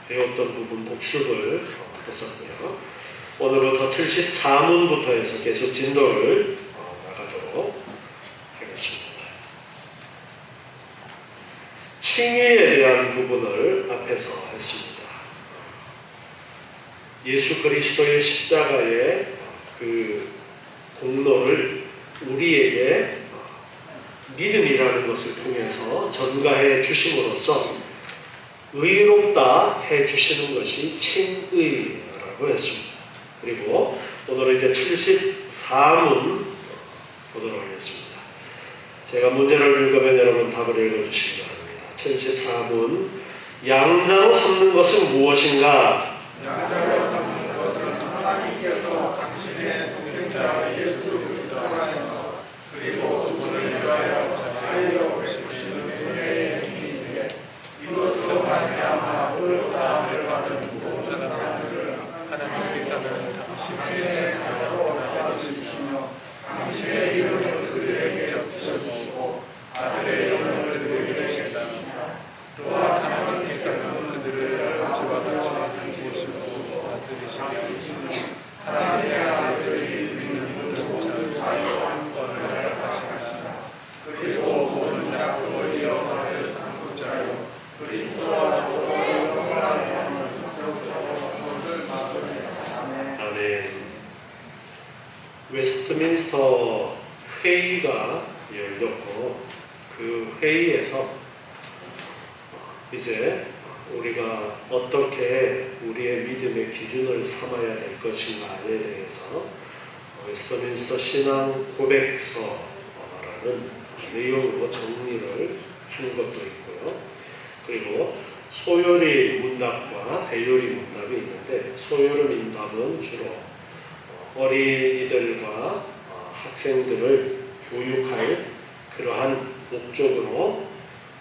배웠던 부분 복습을 했었고요. 오늘부터 74문부터 해서 계속 진도를 나가도록 하겠습니다. 칭의에 대한 부분을 앞에서 했습니다. 예수 그리스도의 십자가의 그 공로를 우리에게 믿음이라는 것을 통해서 전가해 주심으로써 의롭다 해 주시는 것이 칭의라고 했습니다. 그리고 오늘은 이제 74문 보도록 하겠습니다. 제가 문제를 읽으면 여러분 답을 읽어주시기 바랍니다. 74문 양자로 삼는 것은 무엇인가? 양자로 삼는 것은 하나님께서 당신의 독생자 예수 그리스도를 하여서 그리고 그분을 위하여 자유로 오시는 은혜의 힘이기에 이것으로 말미암아 의롭다 함을 받은 모든 사람들을 하나님께서는 당신의 자녀로 받으시며 당신의 이름을 그들에게 붙여주시고 아들의 영을 그들에게 주시며 또한 하나님께서는 그들을 아버지와 같이 보시고 다스리시며 하나님의 아들들이 믿는 모든 자유와 한권을 허락하시나 그리고 모든 약속을 이어받을 상속자요 그리스도와 더불어 영원한 영을 모든 마음을 아멘. 웨스트민스터 회의가 열렸고 그 회의에서 이제 우리가 어떻게 우리의 믿음의 기준을 삼아야 될 것인가에 대해서 웨스트민스터 신앙 고백서라는 내용으로 정리를 한 것도 있고요. 그리고 소요리 문답과 대요리 문답이 있는데 소요리 문답은 주로 어린이들과 학생들을 교육할 그러한 목적으로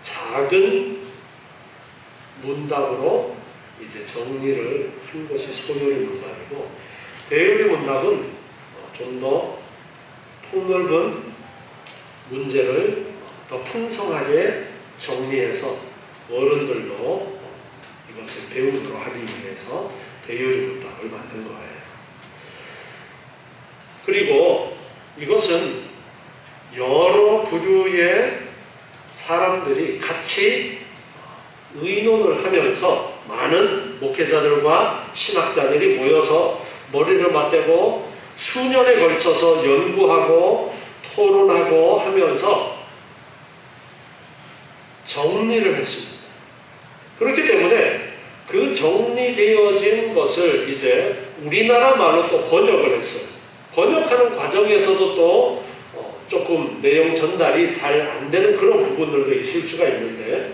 작은 문답으로 이제 정리를 한 것이 소요리 문답이고 대요리 문답은 좀 더 폭넓은 문제를 더 풍성하게 정리해서 어른들도 이것을 배우도록 하기 위해서 대요리 문답을 만든 거예요. 그리고 이것은 여러 부류의 사람들이 같이 의논을 하면서 많은 목회자들과 신학자들이 모여서 머리를 맞대고 수년에 걸쳐서 연구하고 토론하고 하면서 정리를 했습니다. 그렇기 때문에 그 정리되어진 것을 이제 우리나라 말로 또 번역을 했어요. 번역하는 과정에서도 또 조금 내용 전달이 잘 안 되는 그런 부분들도 있을 수가 있는데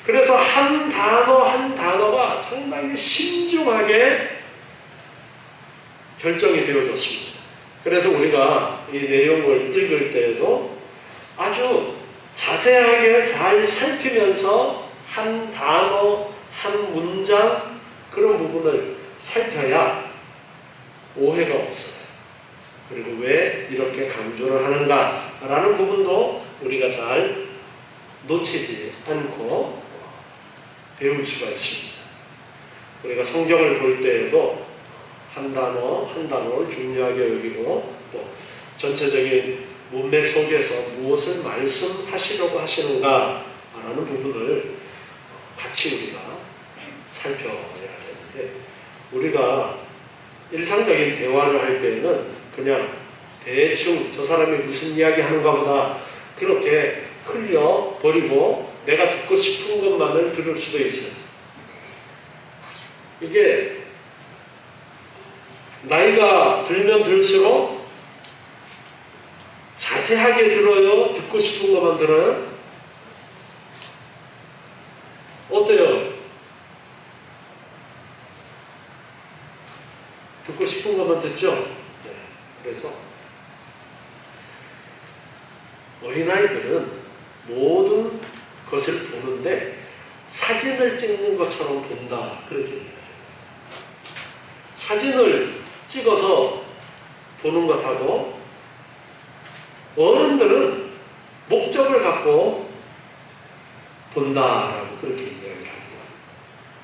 그래서 한 단어 한 단어가 상당히 신중하게 결정이 되어졌습니다. 그래서 우리가 이 내용을 읽을 때에도 아주 자세하게 잘 살피면서 한 단어, 한 문장 그런 부분을 살펴야 오해가 없어요. 그리고 왜 이렇게 강조를 하는가라는 부분도 우리가 잘 놓치지 않고 배울 수가 있습니다. 우리가 성경을 볼 때에도 한 단어 한 단어를 중요하게 여기고 또 전체적인 문맥 속에서 무엇을 말씀하시려고 하시는가라는 부분을 같이 우리가 살펴봐야 되는데 우리가 일상적인 대화를 할 때에는 그냥 대충 저 사람이 무슨 이야기 하는가 보다 그렇게 흘려버리고 내가 듣고 싶은 것만을 들을 수도 있어요. 이게 나이가 들면 들수록 자세하게 들어요? 듣고 싶은 것만 들어요? 어때요? 듣고 싶은 것만 듣죠? 네. 그래서 어린아이들은 모든 것을 보는데 사진을 찍는 것처럼 본다. 그렇게 얘기해요. 사진을 찍어서 보는 것하고 어른들은 목적을 갖고 본다라고 그렇게 이야기합니다.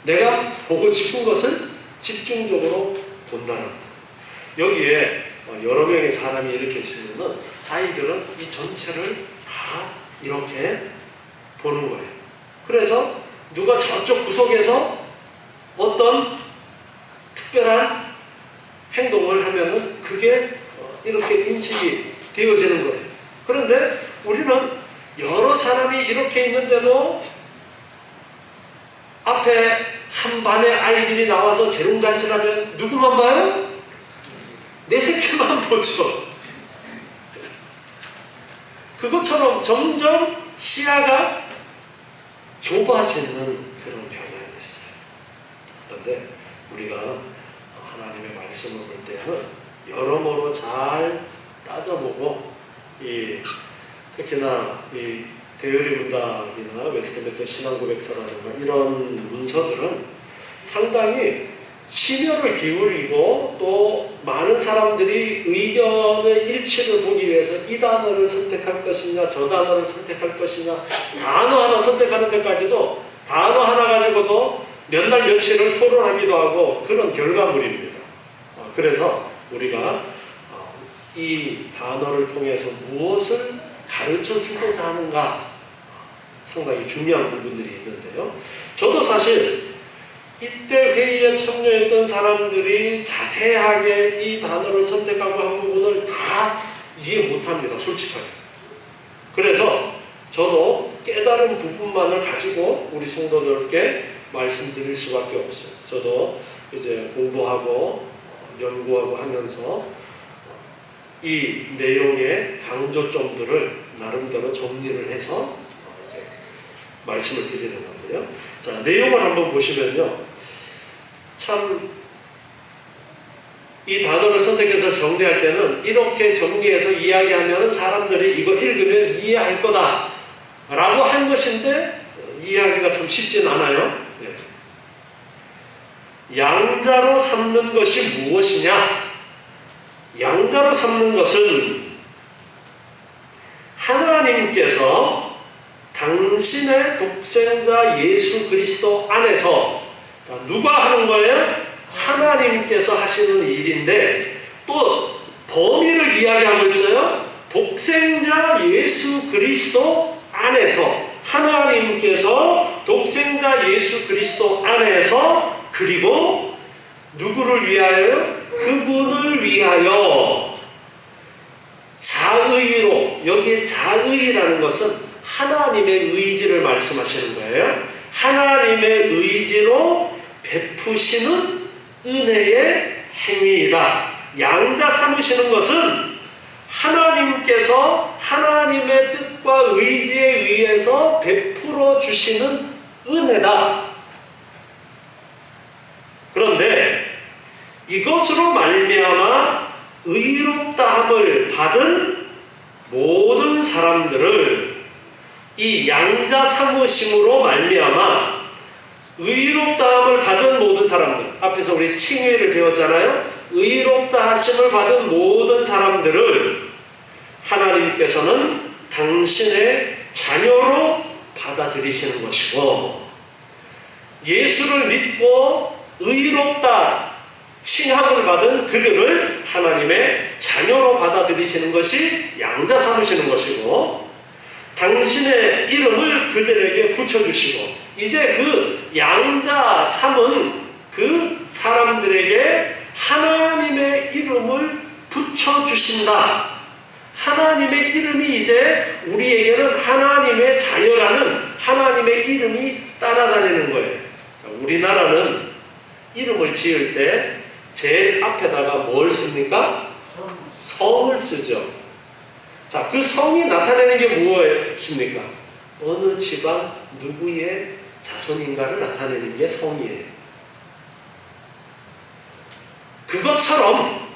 내가 보고 싶은 것을 집중적으로 본다는 거예요. 여기에 여러 명의 사람이 이렇게 있으면 아이들은 이 전체를 다 이렇게 보는 거예요. 그래서 누가 저쪽 구석에서 어떤 특별한 행동을 하면은 그게 이렇게 인식이 되어지는 거예요. 그런데 우리는 여러 사람이 이렇게 있는데도 앞에 한 반의 아이들이 나와서 재롱잔치를 하면 누구만 봐요? 내 새끼만 보죠. 그것처럼 점점 시야가 좁아지는 그런 경향이 있어요. 그런데 우리가 하나님의 말씀을 볼 때는 여러모로 잘 따져보고 특히나 이 대의리 문답이나 웨스트민스터 신앙고백서라든가 이런 문서들은 상당히 심혈을 기울이고 또 많은 사람들이 의견의 일치를 보기 위해서 이 단어를 선택할 것이냐 저 단어를 선택할 것이냐 단어 하나 선택하는 데까지도 단어 하나 가지고도 몇 날 며칠을 토론하기도 하고 그런 결과물입니다. 그래서 우리가 이 단어를 통해서 무엇을 가르쳐 주고자 하는가 상당히 중요한 부분들이 있는데요. 저도 사실 이때 회의에 참여했던 사람들이 자세하게 이 단어를 선택하고 한 부분을 다 이해 못합니다. 솔직하게. 그래서 저도 깨달은 부분만을 가지고 우리 성도들께 말씀드릴 수밖에 없어요. 저도 이제 공부하고 연구하고 하면서 이 내용의 강조점들을 나름대로 정리를 해서 이제 말씀을 드리는 건데요. 자, 내용을 한번 보시면요. 참, 이 단어를 선택해서 정리할 때는 이렇게 정리해서 이야기하면 사람들이 이거 읽으면 이해할 거다 라고 한 것인데 이해하기가 참 쉽진 않아요. 네. 양자로 삼는 것이 무엇이냐? 양자로 삼는 것은 하나님께서 당신의 독생자 예수 그리스도 안에서 자, 누가 하는 거예요? 하나님께서 하시는 일인데 또 범위를 이야기하고 있어요. 독생자 예수 그리스도 안에서 하나님께서 독생자 예수 그리스도 안에서 그리고 누구를 위하여? 그분을 위하여 자의로 여기에 자의라는 것은 하나님의 의지를 말씀하시는 거예요. 하나님의 의지로 베푸시는 은혜의 행위이다. 양자 삼으시는 것은 하나님께서 하나님의 뜻과 의지에 의해서 베풀어 주시는 은혜다. 그런데 이것으로 말미암아 의롭다함을 받은 모든 사람들을 이 양자 삼으심으로 말미암아 의롭다함을 받은 모든 사람들 앞에서 우리 칭의를 배웠잖아요. 의롭다 하심을 받은 모든 사람들을 하나님께서는 당신의 자녀로 받아들이시는 것이고 예수를 믿고 의롭다 칭함을 받은 그들을 하나님의 자녀로 받아들이시는 것이 양자 삼으시는 것이고 당신의 이름을 그들에게 붙여주시고 이제 그 양자 삼은 그 사람들에게 하나님의 이름을 붙여주신다. 하나님의 이름이 이제 우리에게는 하나님의 자녀라는 하나님의 이름이 따라다니는 거예요. 자, 우리나라는 이름을 지을 때 제일 앞에다가 뭘 씁니까? 성을 쓰죠. 자, 그 성이 나타내는 게 무엇입니까? 어느 집안 누구의 자손인가를 나타내는 게 성이에요. 그것처럼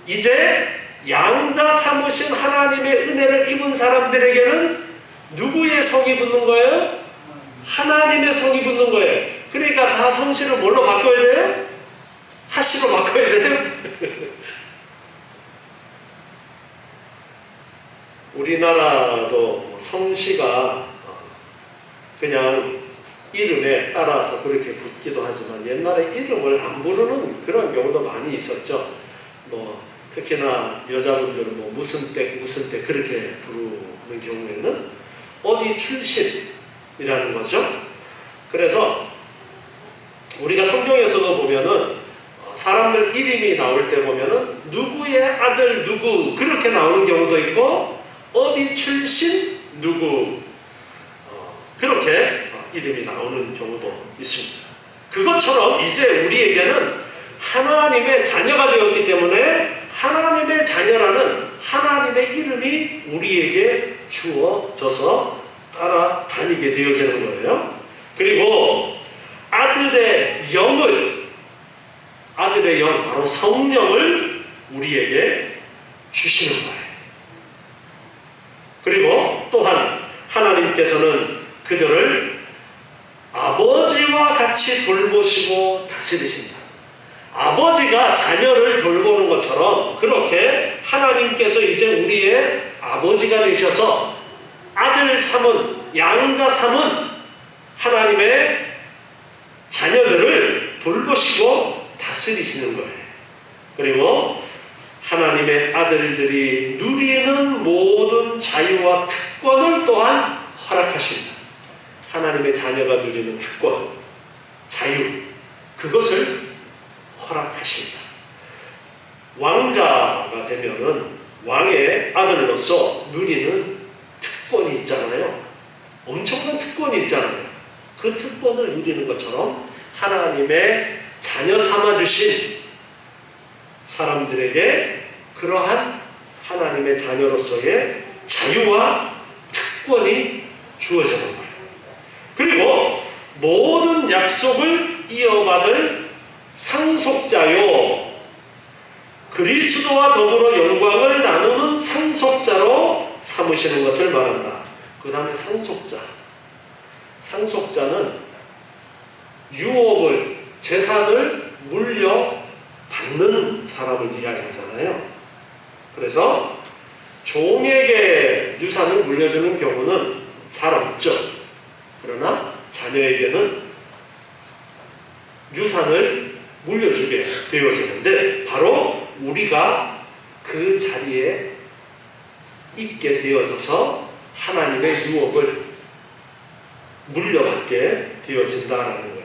이제 양자 삼으신 하나님의 은혜를 입은 사람들에게는 누구의 성이 붙는 거예요? 하나님의 성이 붙는 거예요. 그러니까 다 성씨를 뭘로 바꿔야 돼요? 하씨로 바꿔야 돼요? 우리나라도 성씨가 그냥 이름에 따라서 그렇게 붙기도 하지만 옛날에 이름을 안 부르는 그런 경우도 많이 있었죠. 뭐 특히나 여자분들은 뭐 무슨 댁 그렇게 부르는 경우에는 어디 출신이라는 거죠. 그래서 우리가 성경에서도 보면은 사람들 이름이 나올 때 보면은 누구의 아들 누구 그렇게 나오는 경우도 있고 어디 출신 누구 그렇게 이름이 나오는 경우도 있습니다. 그것처럼 이제 우리에게는 하나님의 자녀가 되었기 때문에 하나님의 자녀라는 하나님의 이름이 우리에게 주어져서 따라다니게 되어지는 거예요. 그리고 아들의 영, 바로 성령을 우리에게 주시는 거예요. 그리고 또한 하나님께서는 그들을 아버지와 같이 돌보시고 다스리신다. 아버지가 자녀를 돌보는 것처럼 그렇게 하나님께서 이제 우리의 아버지가 되셔서 아들 삼은, 양자 삼은 하나님의 자녀들을 돌보시고 다스리시는 거예요. 그리고 하나님의 아들들이 누리는 모든 자유와 특권을 또한 허락하신다. 하나님의 자녀가 누리는 특권, 자유, 그것을 허락하신다. 왕자가 되면은 왕의 아들로서 누리는 특권이 있잖아요. 엄청난 특권이 있잖아요. 그 특권을 누리는 것처럼 하나님의 자녀 삼아주신 사람들에게 그러한 하나님의 자녀로서의 자유와 특권이 주어지는 거예요. 그리고 모든 약속을 이어받을 상속자요, 그리스도와 더불어 영광을 나누는 상속자로 삼으시는 것을 말한다. 그 다음에 상속자는 유업을, 재산을 물려받는 사람을 이야기하잖아요. 그래서 종에게 유산을 물려주는 경우는 잘 없죠. 그러나 자녀에게는 유산을 물려주게 되어지는데 바로 우리가 그 자리에 있게 되어져서 하나님의 유업을 물려받게 되어진다라는 거예요.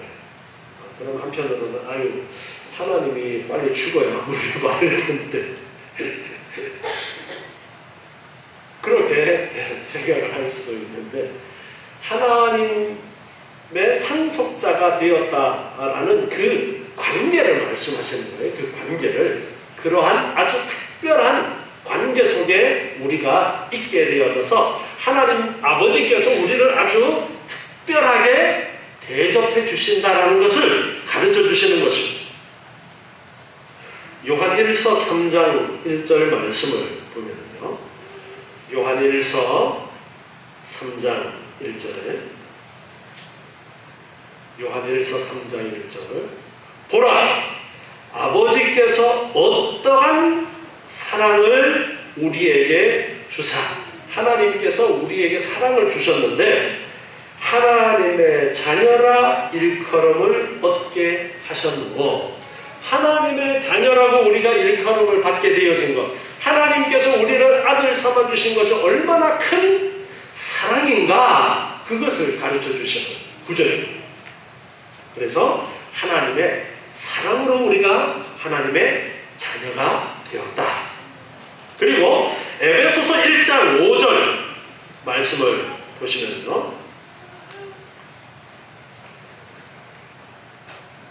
그럼 한편으로는 하나님이 빨리 죽어야 물려받을 텐데 그렇게 생각을 할 수도 있는데 하나님의 상속자가 되었다라는 그 관계를 말씀하시는 거예요. 그 관계를, 그러한 아주 특별한 관계 속에 우리가 있게 되어져서 하나님 아버지께서 우리를 아주 특별하게 대접해 주신다라는 것을 가르쳐 주시는 것입니다. 요한일서 3장 1절 말씀을 보면요. 요한일서 3장 1절에 요한일서 3장 1절 보라, 아버지께서 어떠한 사랑을 우리에게 주사, 하나님께서 우리에게 사랑을 주셨는데 하나님의 자녀라 일컬음을 얻게 하셨고, 하나님의 자녀라고 우리가 일컬음을 받게 되어진 것, 하나님께서 우리를 아들 삼아 주신 것이 얼마나 큰 사랑인가, 그것을 가르쳐 주시는 구절입니다. 그래서 하나님의 사랑으로 우리가 하나님의 자녀가 되었다. 그리고 에베소서 1장 5절 말씀을 보시면요,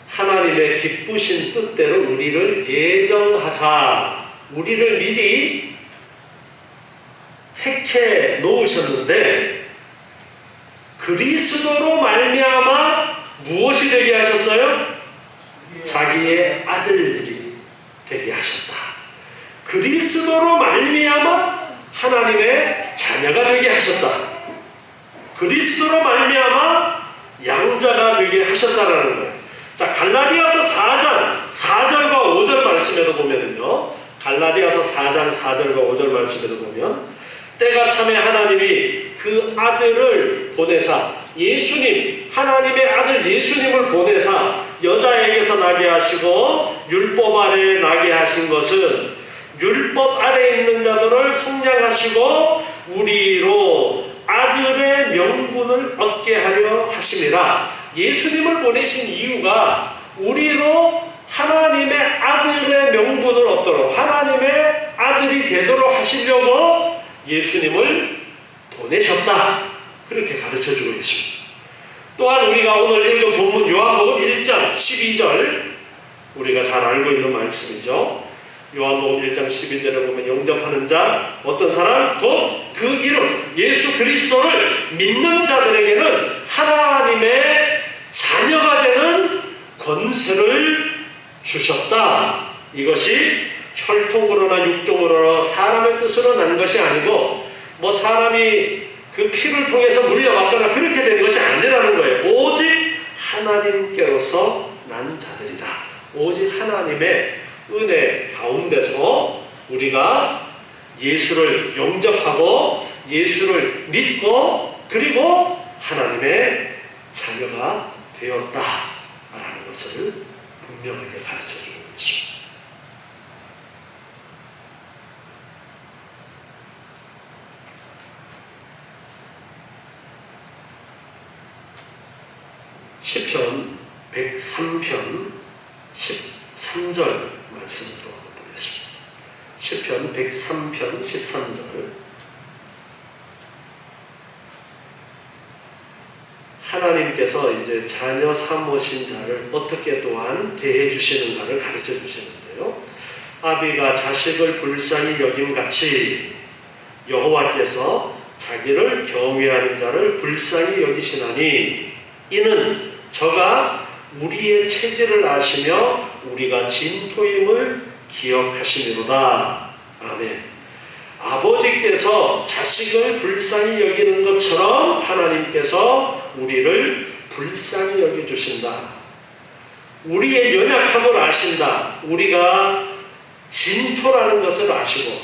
하나님의 기쁘신 뜻대로 우리를 예정하사 우리를 미리 택해 놓으셨는데 그리스도로 말미암아 무엇이 되게 하셨어요? 자기의 아들들이 되게 하셨다. 그리스도로 말미암아 하나님의 자녀가 되게 하셨다. 그리스도로 말미암아 양자가 되게 하셨다라는 거예요. 자, 갈라디아서 4장 4절과 5절 말씀에도 보면은요, 갈라디아서 4장 4절과 5절 말씀에도 보면 때가 참에 하나님이 그 아들을 보내사 예수님, 하나님의 아들 예수님을 보내사 여자에게서 나게 하시고 율법 아래에 나게 하신 것은 율법 아래에 있는 자들을 속량하시고 우리로 아들의 명분을 얻게 하려 하심이라. 예수님을 보내신 이유가 우리로 하나님의 아들의 명분을 얻도록, 하나님의 아들이 되도록 하시려고 예수님을 보내셨다. 그렇게 가르쳐주고 있습니다. 또한 우리가 오늘 읽은 본문 요한복음 1장 12절, 우리가 잘 알고 있는 말씀이죠. 요한복음 1장 12절에 보면 영접하는 자, 어떤 사람? 곧 그 이름 예수 그리스도를 믿는 자들에게는 하나님의 자녀가 되는 권세를 주셨다. 이것이 혈통으로나 육종으로나 사람의 뜻으로 난 것이 아니고 뭐 사람이 그 피를 통해서 물려받거나 그렇게 된 것이 아니라는 거예요. 오직 하나님께로서 난 자들이다. 오직 하나님의 은혜 가운데서 우리가 예수를 영접하고 예수를 믿고 그리고 하나님의 자녀가 되었다라는 것을 분명하게 가르쳐주고 있습니다. 시편 103편 13절 말씀으로 보겠습니다. 시편 103편 13절. 하나님께서 이제 자녀 삼으신 자를 어떻게 또한 대해 주시는가를 가르쳐 주시는데요. 아비가 자식을 불쌍히 여김같이 여호와께서 자기를 경외하는 자를 불쌍히 여기시나니 이는 저가 우리의 체질을 아시며 우리가 진토임을 기억하시미로다. 아멘. 아버지께서 자식을 불쌍히 여기는 것처럼 하나님께서 우리를 불쌍히 여겨주신다. 우리의 연약함을 아신다. 우리가 진토라는 것을 아시고,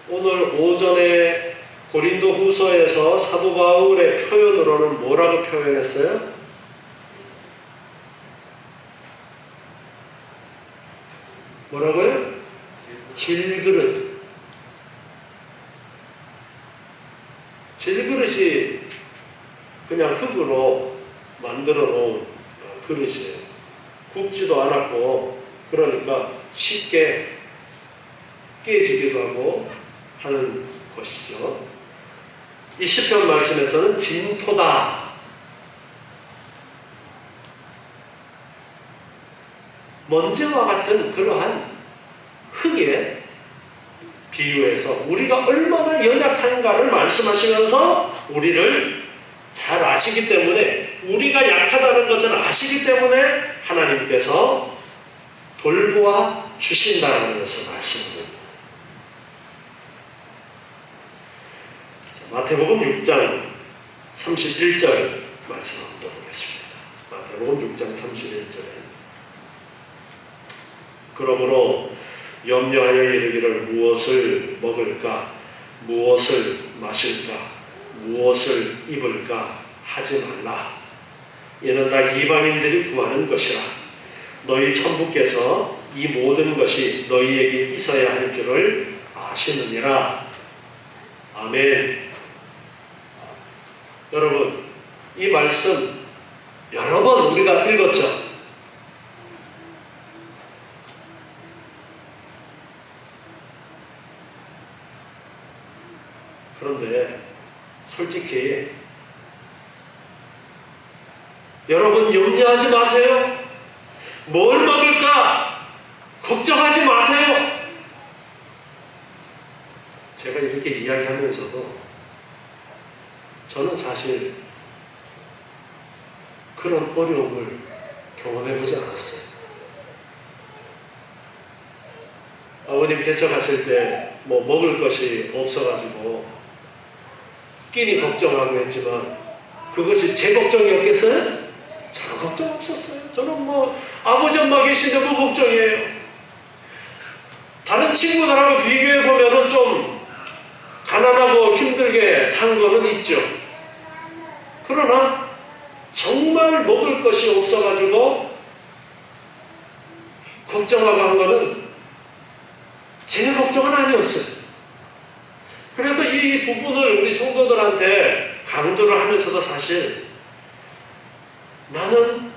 오늘 오전에 고린도 후서에서 사도 바울의 표현으로는 뭐라고 표현했어요? 뭐라고요? 질그릇. 질그릇이 그냥 흙으로 만들어 놓은 그릇이에요. 굽지도 않았고, 그러니까 쉽게 깨지기도 하고 하는 것이죠. 이 시편 말씀에서는 진토다. 먼지와 같은 그러한 흙에 비유해서 우리가 얼마나 연약한가를 말씀하시면서 우리를 잘 아시기 때문에, 우리가 약하다는 것을 아시기 때문에 하나님께서 돌보아 주신다는 것을 말씀합니다. 마태복음 6장 31절 말씀 한번 보겠습니다. 마태복음 6장 31절에 그러므로 염려하여 이르기를 무엇을 먹을까, 무엇을 마실까, 무엇을 입을까 하지 말라. 이는 다 이방인들이 구하는 것이라. 너희 천부께서 이 모든 것이 너희에게 있어야 할 줄을 아시느니라. 아멘. 여러분, 이 말씀 여러 번 우리가 읽었죠. 그런데 솔직히 여러분 염려하지 마세요. 뭘 먹을까 걱정하지 마세요. 제가 이렇게 이야기하면서도 저는 사실 그런 어려움을 경험해보지 않았어요. 아버님 개척하실 때 뭐 먹을 것이 없어가지고 끼니 걱정하고 했지만 그것이 제 걱정이었겠어요? 저는 걱정 없었어요. 저는 뭐 아버지 엄마 계신데 뭐 걱정이에요. 다른 친구들하고 비교해보면은 좀 가난하고 힘들게 산 거는 있죠. 그러나 정말 먹을 것이 없어가지고 걱정하고 한 거는 제 걱정은 아니었어요. 그래서 이 부분을 우리 성도들한테 강조를 하면서도 사실 나는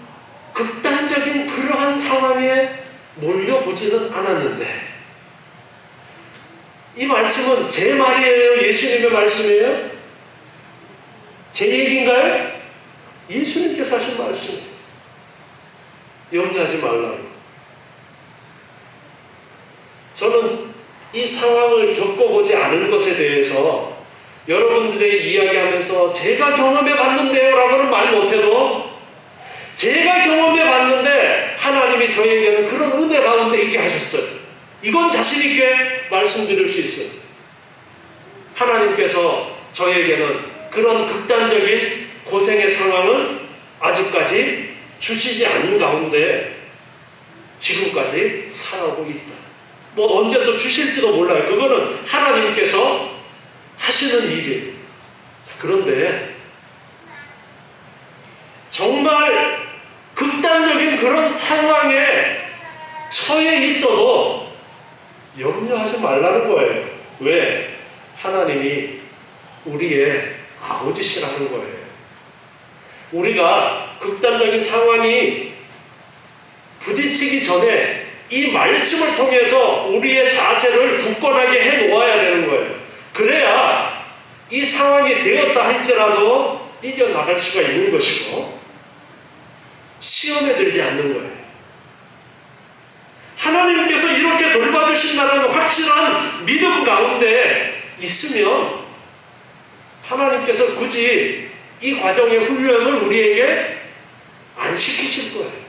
극단적인 그러한 상황에 몰려보지는 않았는데, 이 말씀은 제 말이에요? 예수님의 말씀이에요? 제 얘기인가요? 예수님께서 하신 말씀이에요. 염려하지 말라고. 저는 이 상황을 겪어보지 않은 것에 대해서 여러분들에게 이야기하면서 제가 경험해 봤는데요 라고는 말 못해도, 제가 경험해 봤는데 하나님이 저에게는 그런 은혜 가운데 있게 하셨어요. 이건 자신 있게 말씀드릴 수 있어요. 하나님께서 저에게는 그런 극단적인 고생의 상황은 아직까지 주시지 않은 가운데 지금까지 살아오고 있다. 뭐 언제 또 주실지도 몰라요. 그거는 하나님께서 하시는 일이에요. 그런데 정말 극단적인 그런 상황에 처해 있어도 염려하지 말라는 거예요. 왜? 하나님이 우리의 아버지시라는 거예요. 우리가 극단적인 상황이 부딪히기 전에 이 말씀을 통해서 우리의 자세를 굳건하게 해 놓아야 되는 거예요. 그래야 이 상황이 되었다 할지라도 이겨나갈 수가 있는 것이고 시험에 들지 않는 거예요. 하나님께서 이렇게 돌봐주신다는 확실한 믿음 가운데 있으면 하나님께서 굳이 이 과정의 훈련을 우리에게 안 시키실 거예요.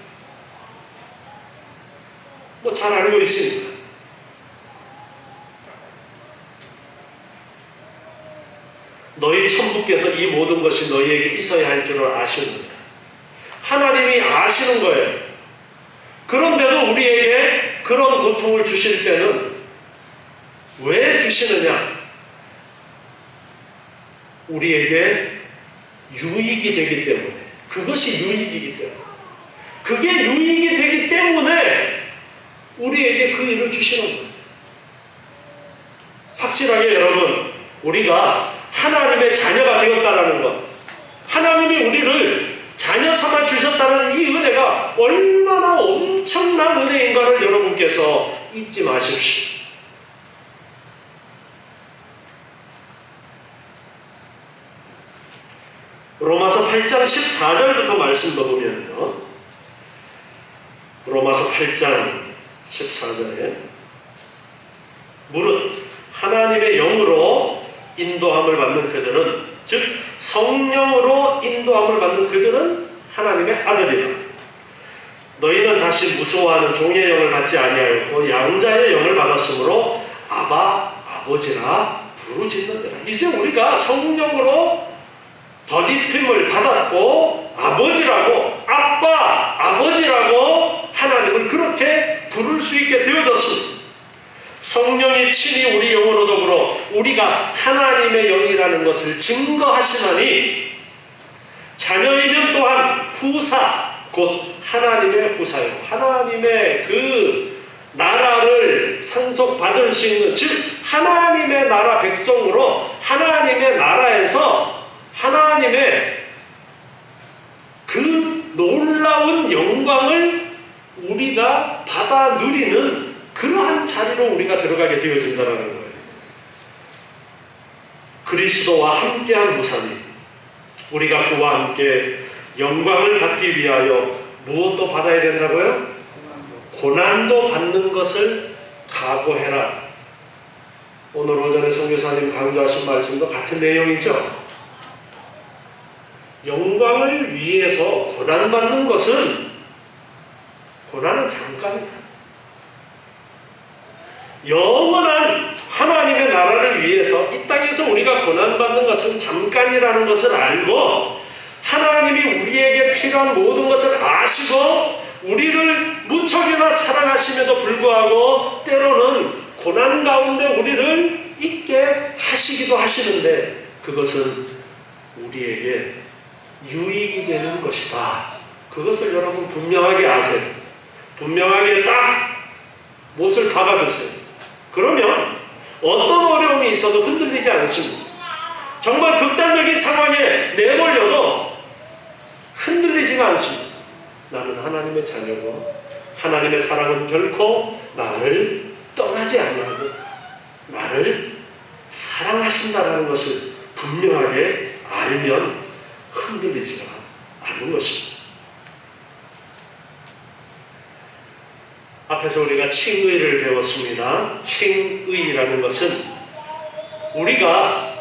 뭐 잘 알고 있습니다. 너희 천부께서 이 모든 것이 너희에게 있어야 할 줄을 아시느니라. 하나님이 아시는 거예요. 그런데도 우리에게 그런 고통을 주실 때는 왜 주시느냐? 우리에게 유익이 되기 때문에. 그것이 유익이기 때문에. 그게 유익이 되기 때문에 우리에게 그 일을 주시는 거예요. 확실하게 여러분, 우리가 하나님의 자녀가 되었다는 것, 하나님이 우리를 자녀 삼아 주셨다는 이 은혜가 얼마나 엄청난 은혜인가를 여러분께서 잊지 마십시오. 로마서 8장 14절부터 말씀도 보면요, 로마서 8장 14절에 무릇 하나님의 영으로 인도함을 받는 그들은, 즉 성령으로 인도함을 받는 그들은 하나님의 아들이라. 너희는 다시 무서워하는 종의 영을 받지 아니하였고 양자의 영을 받았으므로 아바 아버지라 부르짖는다라. 이제 우리가 성령으로 덧입힘을 받았고 아버지라고, 아빠 아버지라고 하나님을 그렇게 부를 수 있게 되어졌습니다. 성령이 친히 우리 영으로 더불어 우리가 하나님의 영이라는 것을 증거하시나니 자녀이면 또한 후사, 곧 하나님의 후사요, 하나님의 그 나라를 상속받을 수 있는, 즉 하나님의 나라 백성으로 하나님의 나라에서 하나님의 그 놀라운 영광을 우리가 받아 누리는 그러한 자리로 우리가 들어가게 되어진다는 거예요. 그리스도와 함께한 무사님, 우리가 그와 함께 영광을 받기 위하여 무엇도 받아야 된다고요? 고난도 받는 것을 각오해라. 오늘 오전에 선교사님 강조하신 말씀도 같은 내용이죠. 영광을 위해서 고난받는 것은, 고난은 잠깐이다. 영원한 하나님의 나라를 위해서 이 땅에서 우리가 고난받는 것은 잠깐이라는 것을 알고, 하나님이 우리에게 필요한 모든 것을 아시고 우리를 무척이나 사랑하심에도 불구하고 때로는 고난 가운데 우리를 있게 하시기도 하시는데, 그것은 우리에게 유익이 되는 것이다. 그것을 여러분 분명하게 아세요. 분명하게 딱 못을 박아두세요. 그러면 어떤 어려움이 있어도 흔들리지 않습니다. 정말 극단적인 상황에 내몰려도 흔들리지가 않습니다. 나는 하나님의 자녀고 하나님의 사랑은 결코 나를 떠나지 아니하고 나를 사랑하신다는 것을 분명하게 알면 흔들리지가 않는 것입니다. 앞에서 우리가 칭의를 배웠습니다. 칭의라는 것은 우리가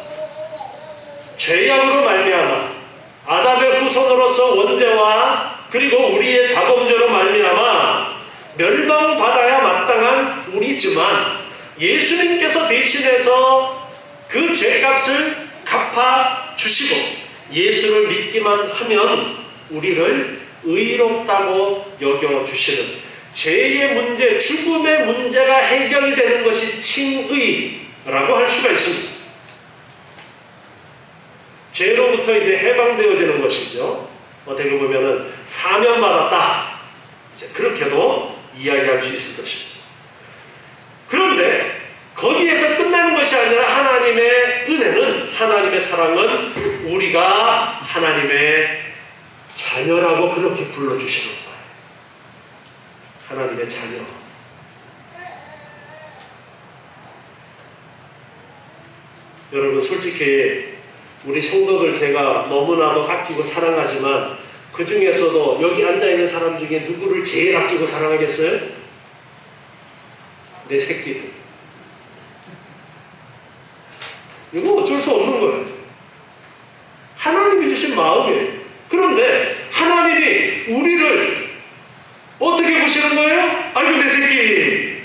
죄악으로 말미암아 아담의 후손으로서 원죄와 그리고 우리의 자범죄로 말미암아 멸망받아야 마땅한 우리지만 예수님께서 대신해서 그 죄값을 갚아 주시고 예수를 믿기만 하면 우리를 의롭다고 여겨 주시는 죄의 문제, 죽음의 문제가 해결되는 것이 칭의라고 할 수가 있습니다. 죄로부터 이제 해방되어지는 것이죠. 어떻게 보면은 사면받았다. 이제 그렇게도 이야기할 수 있을 것입니다. 그런데 거기에서 끝나는 것이 아니라 하나님의 은혜는, 하나님의 사랑은 우리가 하나님의 자녀라고 그렇게 불러주시는 거예요. 하나님의 자녀. 여러분 솔직히 우리 성도들 제가 너무나도 아끼고 사랑하지만 그 중에서도 여기 앉아있는 사람 중에 누구를 제일 아끼고 사랑하겠어요? 내 새끼들. 이거 어쩔 수 없는 거예요. 하나님이 주신 마음이에요. 그런데 하나님이 우리를 어떻게 보시는 거예요? 아이고 내 새끼.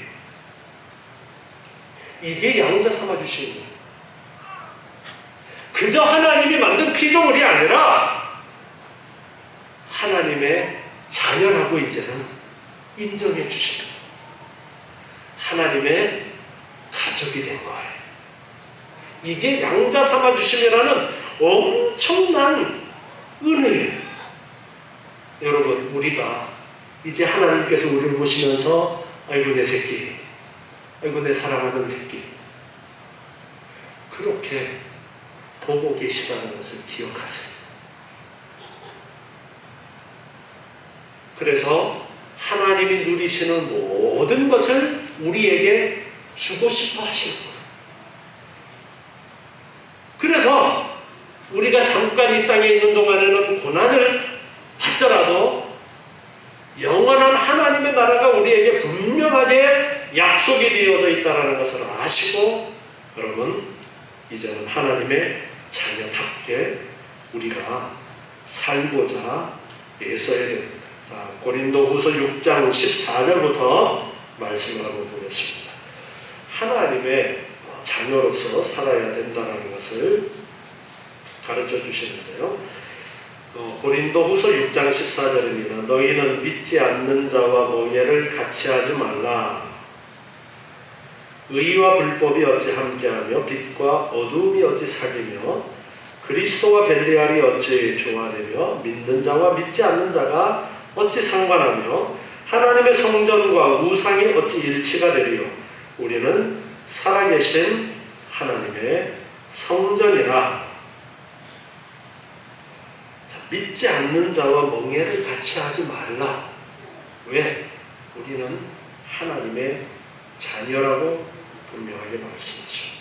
이게 양자 삼아 주시는 거예요. 그저 하나님이 만든 피조물이 아니라 하나님의 자녀라고 이제는 인정해 주십니다. 하나님의 가족이 된 거예요. 이게 양자 삼아 주심이라는 엄청난 은혜예요. 여러분 우리가 이제 하나님께서 우리를 보시면서 아이고 내 새끼, 아이고 내 사랑하는 새끼 그렇게 보고 계시다는 것을 기억하세요. 그래서 하나님이 누리시는 모든 것을 우리에게 주고 싶어 하시는 거예요. 그래서 우리가 잠깐 이 땅에 있는 동안에는 고난을 받더라도 영원한 하나님의 나라가 우리에게 분명하게 약속이 되어져 있다는 것을 아시고 여러분 이제는 하나님의 자녀답게 우리가 살고자 애써야 됩니다. 자, 고린도후서 6장 14절부터 말씀을 한번 보겠습니다. 하나님의 자녀로서 살아야 된다는 것을 가르쳐 주시는데요. 고린도후서 6장 14절입니다. 너희는 믿지 않는 자와 멍에를 같이 하지 말라. 의와 불법이 어찌 함께하며 빛과 어두움이 어찌 사귀며 그리스도와 벨리알이 어찌 조화되며 믿는 자와 믿지 않는 자가 어찌 상관하며 하나님의 성전과 우상이 어찌 일치가 되리요. 우리는 살아계신 하나님의 성전이라. 믿지 않는 자와 멍에를 같이 하지 말라. 왜? 우리는 하나님의 자녀라고 분명하게 말씀하죠.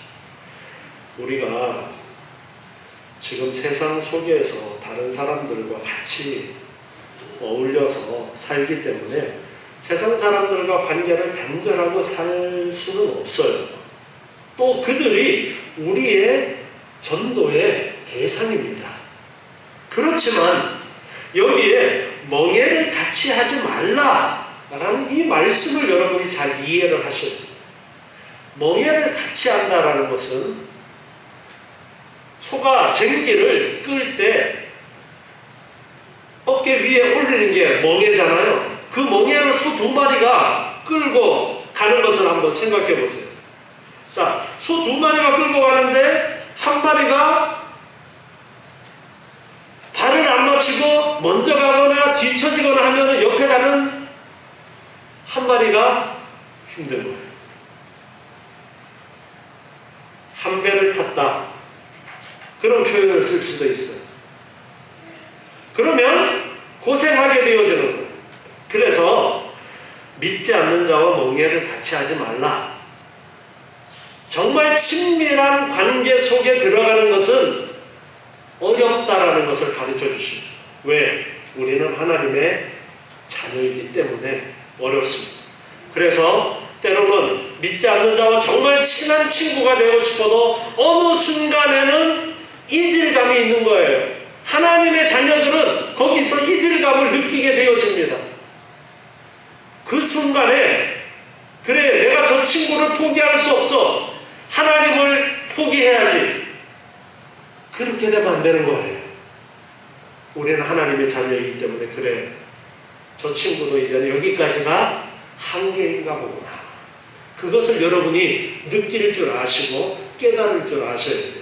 우리가 지금 세상 속에서 다른 사람들과 같이 어울려서 살기 때문에 세상 사람들과 관계를 단절하고 살 수는 없어요. 또 그들이 우리의 전도의 대상입니다. 그렇지만 여기에 멍에를 같이 하지 말라라는 이 말씀을 여러분이 잘 이해를 하셔야 돼요. 멍에를 같이 한다라는 것은 소가 쟁기를 끌 때 어깨 위에 올리는 게 멍에잖아요. 그 멍에를 소 두 마리가 끌고 가는 것을 한번 생각해 보세요. 자, 소 두 마리가 끌고 가는데 한 마리가 발을 안 가로치고 먼저 가거나 뒤처지거나 하면 옆에 가는 한 마리가 힘든 거예요. 한 배를 탔다. 그런 표현을 쓸 수도 있어요. 그러면 고생하게 되어지는 거예요. 그래서 믿지 않는 자와 멍해를 같이 하지 말라. 정말 친밀한 관계 속에 들어가는 것은 어렵다라는 것을 가르쳐 주십니다. 왜? 우리는 하나님의 자녀이기 때문에 어렵습니다. 그래서 때로는 믿지 않는 자와 정말 친한 친구가 되고 싶어도 어느 순간에는 이질감이 있는 거예요. 하나님의 자녀들은 거기서 이질감을 느끼게 되어집니다. 그 순간에 그래, 내가 저 친구를 포기할 수 없어. 하나님을 포기해야지. 그렇게 되면 안 되는 거예요. 우리는 하나님의 자녀이기 때문에 그래, 저 친구도 이제는 여기까지가 한계인가 보구나. 그것을 여러분이 느낄 줄 아시고 깨달을 줄 아셔야 돼요.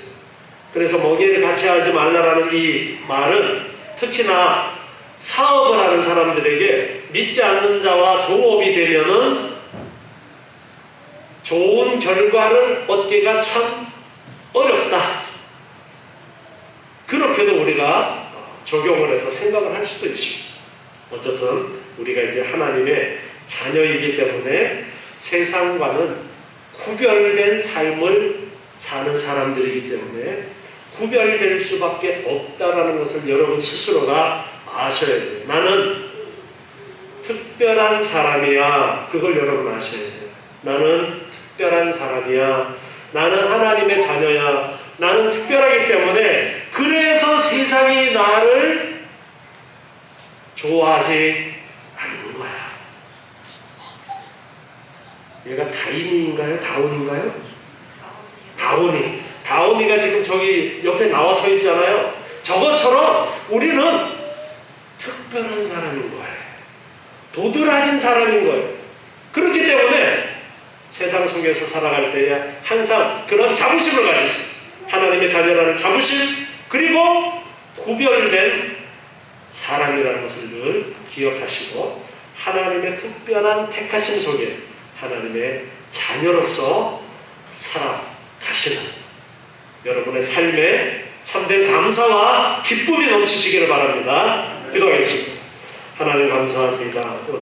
그래서 멍해를 같이 하지 말라라는 이 말은 특히나 사업을 하는 사람들에게 믿지 않는 자와 동업이 되면은 좋은 결과를 얻기가 참 어렵다. 그렇게도 우리가 적용을 해서 생각을 할 수도 있습니다. 어쨌든 우리가 이제 하나님의 자녀이기 때문에 세상과는 구별된 삶을 사는 사람들이기 때문에 구별될 수밖에 없다라는 것을 여러분 스스로가 아셔야 돼요. 나는 특별한 사람이야. 그걸 여러분 아셔야 돼요. 나는 특별한 사람이야. 나는 하나님의 자녀야. 나는 특별하기 때문에 그래서 세상이 나를 좋아하지 않는 거야. 얘가 다인인가요? 다운인가요? 다운이가 지금 저기 옆에 나와 서 있잖아요. 저것처럼 우리는 특별한 사람인 거예요. 도드라진 사람인 거예요. 그렇기 때문에 세상 속에서 살아갈 때에 항상 그런 자부심을 가지세요. 하나님의 자녀라는 자부심, 그리고 구별된 사람이라는 것을 늘 기억하시고 하나님의 특별한 택하심 속에 하나님의 자녀로서 살아가시는 여러분의 삶에 참된 감사와 기쁨이 넘치시기를 바랍니다. 기도하겠습니다. 하나님 감사합니다.